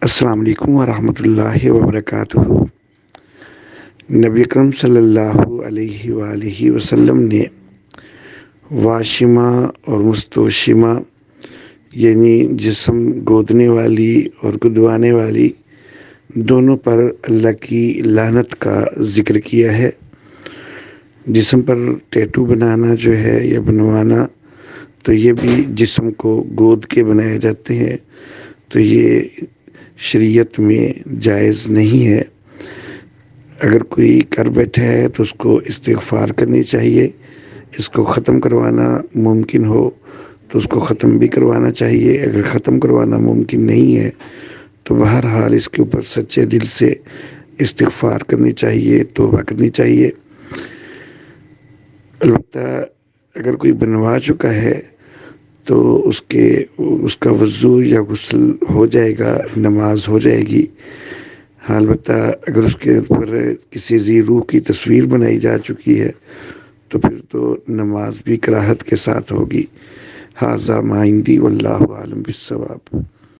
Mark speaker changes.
Speaker 1: السلام علیکم ورحمۃ اللہ وبرکاتہ۔ نبی اکرم صلی اللہ علیہ وآلہ وسلم نے واشمہ اور مستوشمہ یعنی جسم گودنے والی اور گدوانے والی دونوں پر اللہ کی لعنت کا ذکر کیا ہے۔ جسم پر ٹیٹو بنانا جو ہے یا بنوانا تو یہ بھی جسم کو گود کے بنائے جاتے ہیں، تو یہ شریعت میں جائز نہیں ہے۔ اگر کوئی کر بیٹھا ہے تو اس کو استغفار کرنی چاہیے، اس کو ختم کروانا ممکن ہو تو اس کو ختم بھی کروانا چاہیے۔ اگر ختم کروانا ممکن نہیں ہے تو بہرحال اس کے اوپر سچے دل سے استغفار کرنی چاہیے، توبہ کرنی چاہیے۔ البتہ اگر کوئی بنوا چکا ہے تو اس کا وضو یا غسل ہو جائے گا، نماز ہو جائے گی۔ ہاں، البتہ اگر اس کے اوپر کسی ذی روح کی تصویر بنائی جا چکی ہے تو پھر تو نماز بھی کراہت کے ساتھ ہوگی۔ ھذا ما عندی واللہ اعلم بالصواب۔